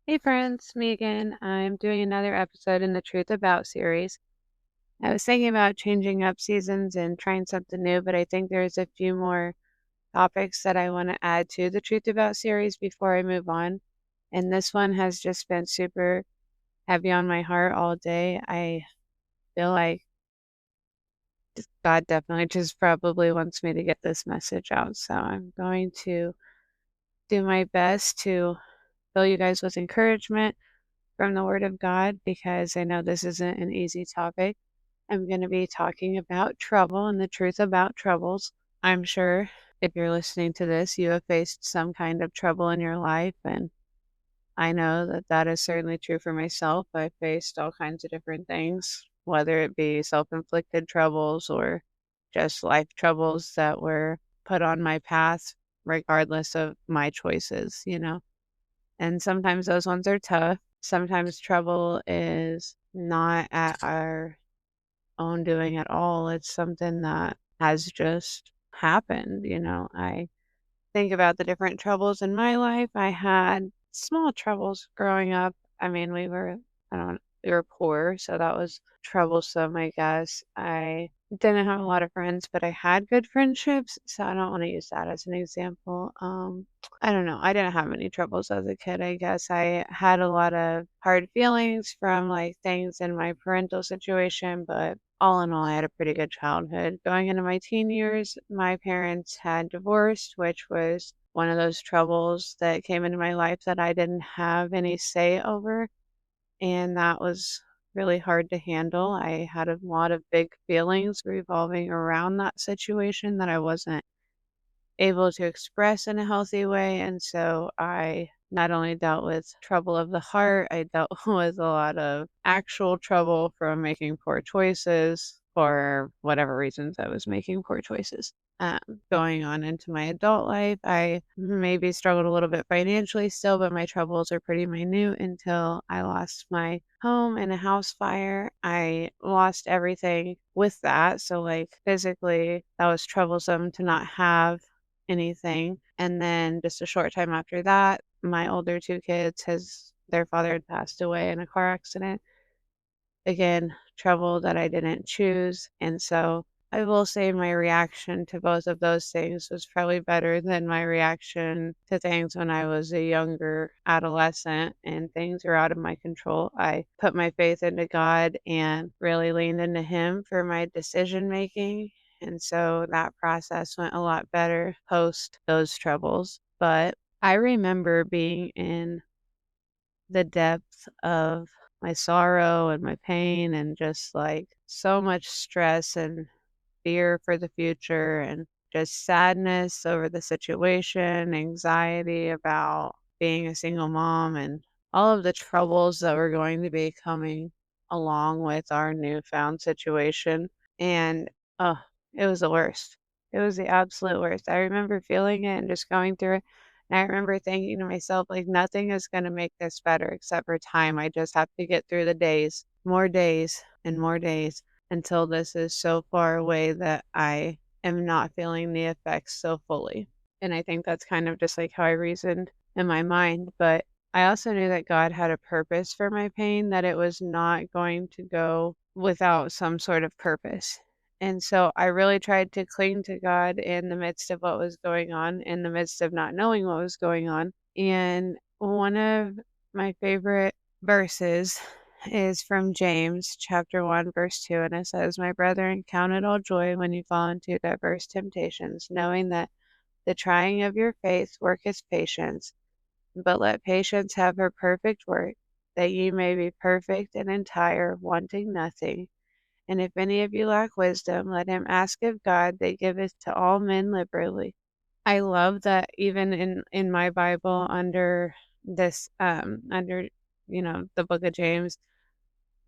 Hey friends, me again. I'm doing another episode in the Truth About series. I was thinking about changing up seasons and trying something new, but I think there's a few more topics that I want to add to the Truth About series before I move on. And this one has just been super heavy on my heart all day. I feel like God definitely just probably wants me to get this message out. So I'm going to do my best to fill you guys with encouragement from the Word of God because I know this isn't an easy topic. I'm going to be talking about trouble and the truth about troubles. I'm sure if you're listening to this, you have faced some kind of trouble in your life. And I know that that is certainly true for myself. I faced all kinds of different things, whether it be self inflicted troubles or just life troubles that were put on my path, regardless of my choices. And sometimes those ones are tough. Sometimes trouble is not at our own doing at all. It's something that has just happened. I think about the different troubles in my life. I had small troubles growing up. I mean, I don't, we were poor, so that was troublesome, I guess. I didn't have a lot of friends, but I had good friendships, so I don't want to use that as an example. I don't know. I didn't have any troubles as a kid, I guess. I had a lot of hard feelings from like things in my parental situation, but all in all, I had a pretty good childhood. Going into my teen years, my parents had divorced, which was one of those troubles that came into my life that I didn't have any say over. And that was really hard to handle. I had a lot of big feelings revolving around that situation that I wasn't able to express in a healthy way. And so I not only dealt with trouble of the heart, I dealt with a lot of actual trouble from making poor choices for whatever reasons I was making poor choices. Going on into my adult life, I maybe struggled a little bit financially still, but my troubles are pretty minute until I lost my home in a house fire. I lost everything with that. So, like, physically, that was troublesome to not have anything. And then just a short time after that, my older two kids, their father had passed away in a car accident. Again, trouble that I didn't choose. And so I will say my reaction to both of those things was probably better than my reaction to things when I was a younger adolescent and things were out of my control. I put my faith into God and really leaned into Him for my decision making. And so that process went a lot better post those troubles. But I remember being in the depth of my sorrow and my pain and just like so much stress and fear for the future and just sadness over the situation, anxiety about being a single mom and all of the troubles that were going to be coming along with our newfound situation. And oh, it was the worst. It was the absolute worst. I remember feeling it and just going through it. And I remember thinking to myself, like, nothing is going to make this better except for time. I just have to get through the days, and more days until this is so far away that I am not feeling the effects so fully. And I think that's kind of just like how I reasoned in my mind. But I also knew that God had a purpose for my pain, that it was not going to go without some sort of purpose. And so I really tried to cling to God in the midst of what was going on, in the midst of not knowing what was going on. And one of my favorite verses is from James chapter 1, verse 2, and it says, "My brethren, count it all joy when you fall into diverse temptations, knowing that the trying of your faith worketh patience. But let patience have her perfect work, that ye may be perfect and entire, wanting nothing. And if any of you lack wisdom, let him ask of God, that giveth to all men liberally." I love that even in my Bible under this under the book of James,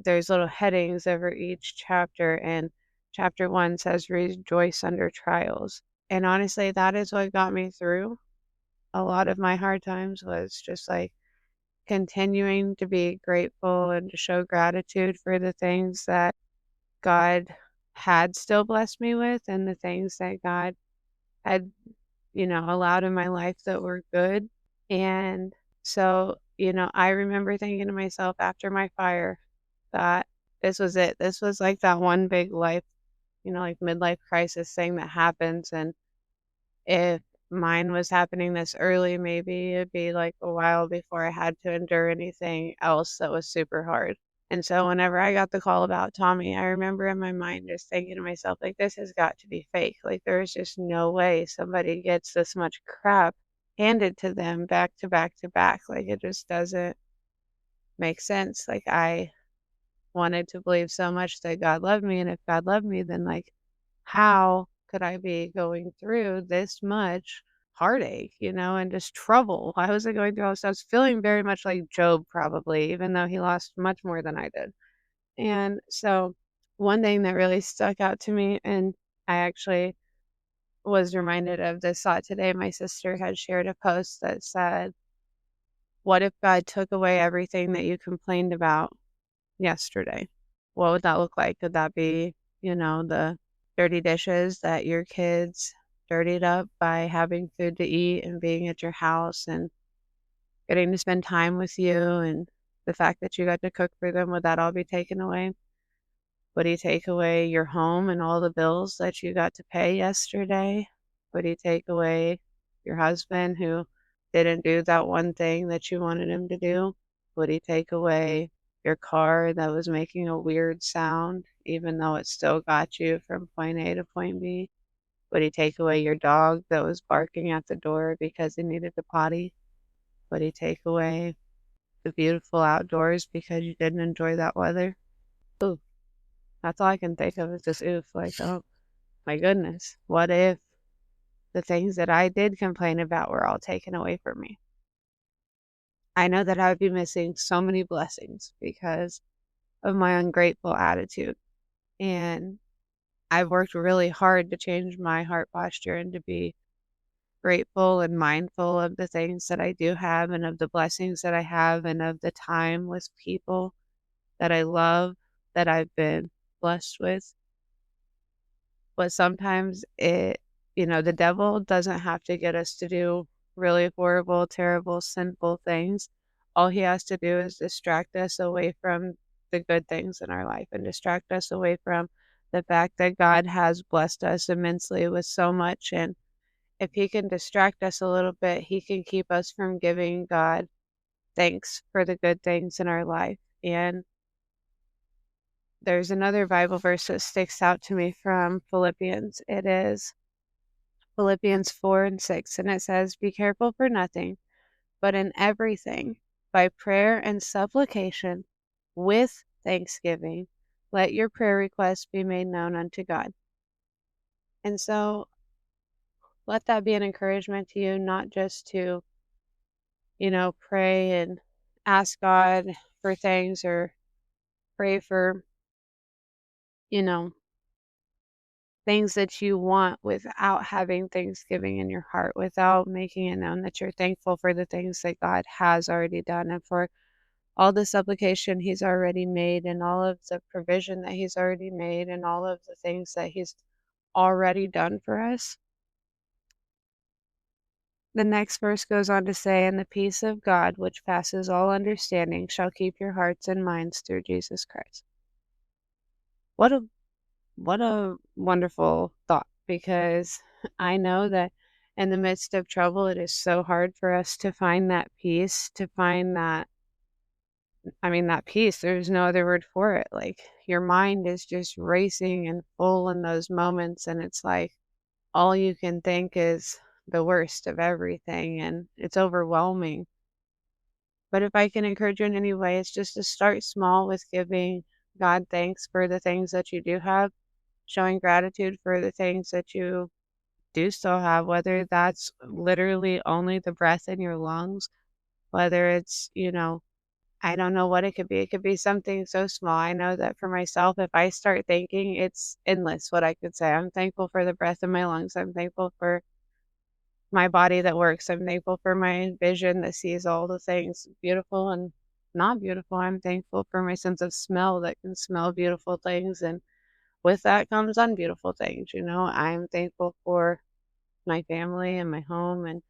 there's little headings over each chapter, and chapter 1 says rejoice under trials. And honestly, that is what got me through a lot of my hard times, was just like continuing to be grateful and to show gratitude for the things that God had still blessed me with and the things that God had allowed in my life that were good. And so I remember thinking to myself after my fire that this was it. This was like that one big life, like midlife crisis thing that happens. And if mine was happening this early, maybe it'd be like a while before I had to endure anything else that was super hard. And so whenever I got the call about Tommy, I remember in my mind just thinking to myself, like, this has got to be fake. Like, there's just no way somebody gets this much crap handed to them back to back to back. Like, it just doesn't make sense. Like, I wanted to believe so much that God loved me. And if God loved me, then, like, how could I be going through this much heartache, and just trouble? Why was I going through all this? I was feeling very much like Job, probably, even though he lost much more than I did. And so one thing that really stuck out to me, and I actually was reminded of this thought today, my sister had shared a post that said, what if God took away everything that you complained about yesterday? What would that look like? Could that be, the dirty dishes that your kids dirtied up by having food to eat and being at your house and getting to spend time with you, and the fact that you got to cook for them? Would that all be taken away? Would he take away your home and all the bills that you got to pay yesterday? Would he take away your husband who didn't do that one thing that you wanted him to do? Would he take away your car that was making a weird sound, even though it still got you from point A to point B? Would he take away your dog that was barking at the door because he needed to potty? Would he take away the beautiful outdoors because you didn't enjoy that weather? Ooh. That's all I can think of is just oof, like, oh my goodness, what if the things that I did complain about were all taken away from me? I know that I would be missing so many blessings because of my ungrateful attitude. And I've worked really hard to change my heart posture and to be grateful and mindful of the things that I do have and of the blessings that I have and of the time with people that I love, that I've been blessed with. But sometimes the devil doesn't have to get us to do really horrible, terrible, sinful things. All he has to do is distract us away from the good things in our life and distract us away from the fact that God has blessed us immensely with so much. And if he can distract us a little bit, he can keep us from giving God thanks for the good things in our life. And there's another Bible verse that sticks out to me from Philippians. It is Philippians 4:6, and it says, be careful for nothing, but in everything, by prayer and supplication, with thanksgiving, let your prayer requests be made known unto God. And so let that be an encouragement to you, not just to, pray and ask God for things or pray for, you know, things that you want without having thanksgiving in your heart, without making it known that you're thankful for the things that God has already done and for all the supplication he's already made and all of the provision that he's already made and all of the things that he's already done for us. The next verse goes on to say, and the peace of God, which passes all understanding, shall keep your hearts and minds through Jesus Christ. What a wonderful thought, because I know that in the midst of trouble, it is so hard for us to find that peace, to find that peace. There's no other word for it. Like, your mind is just racing and full in those moments, and it's like all you can think is the worst of everything, and it's overwhelming. But if I can encourage you in any way, it's just to start small with giving God thanks for the things that you do have, showing gratitude for the things that you do still have, whether that's literally only the breath in your lungs, whether it's, I don't know what it could be. It could be something so small. I know that for myself, if I start thinking, it's endless what I could say. I'm thankful for the breath in my lungs. I'm thankful for my body that works. I'm thankful for my vision that sees all the things beautiful and not beautiful. I'm thankful for my sense of smell that can smell beautiful things. And with that comes unbeautiful things. I'm thankful for my family and my home and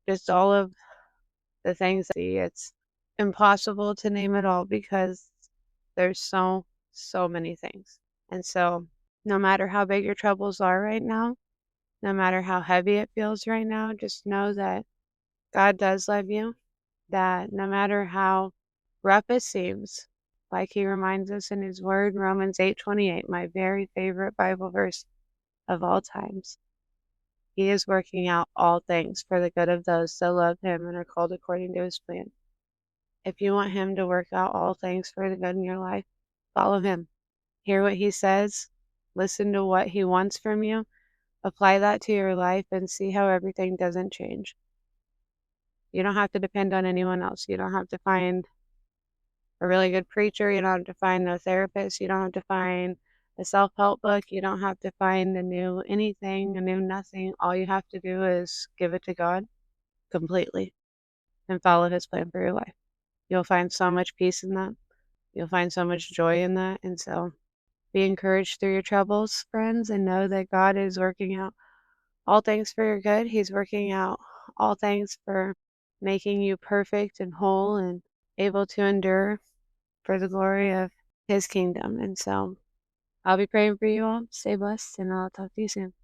just all of the things that I see. impossible to name it all because there's so many things. And so, no matter how big your troubles are right now, no matter how heavy it feels right now, just know that God does love you, that no matter how rough it seems, like he reminds us in his word, Romans 8:28, my very favorite Bible verse of all times. He is working out all things for the good of those that love him and are called according to his plan. If you want him to work out all things for the good in your life, follow him. Hear what he says, listen to what he wants from you, apply that to your life, and see how everything doesn't change. You don't have to depend on anyone else. You don't have to find a really good preacher. You don't have to find a therapist. You don't have to find a self-help book. You don't have to find a new anything, a new nothing. All you have to do is give it to God completely and follow his plan for your life. You'll find so much peace in that. You'll find so much joy in that. And so be encouraged through your troubles, friends, and know that God is working out all things for your good. He's working out all things for making you perfect and whole and able to endure for the glory of his kingdom. And so I'll be praying for you all. Stay blessed, and I'll talk to you soon.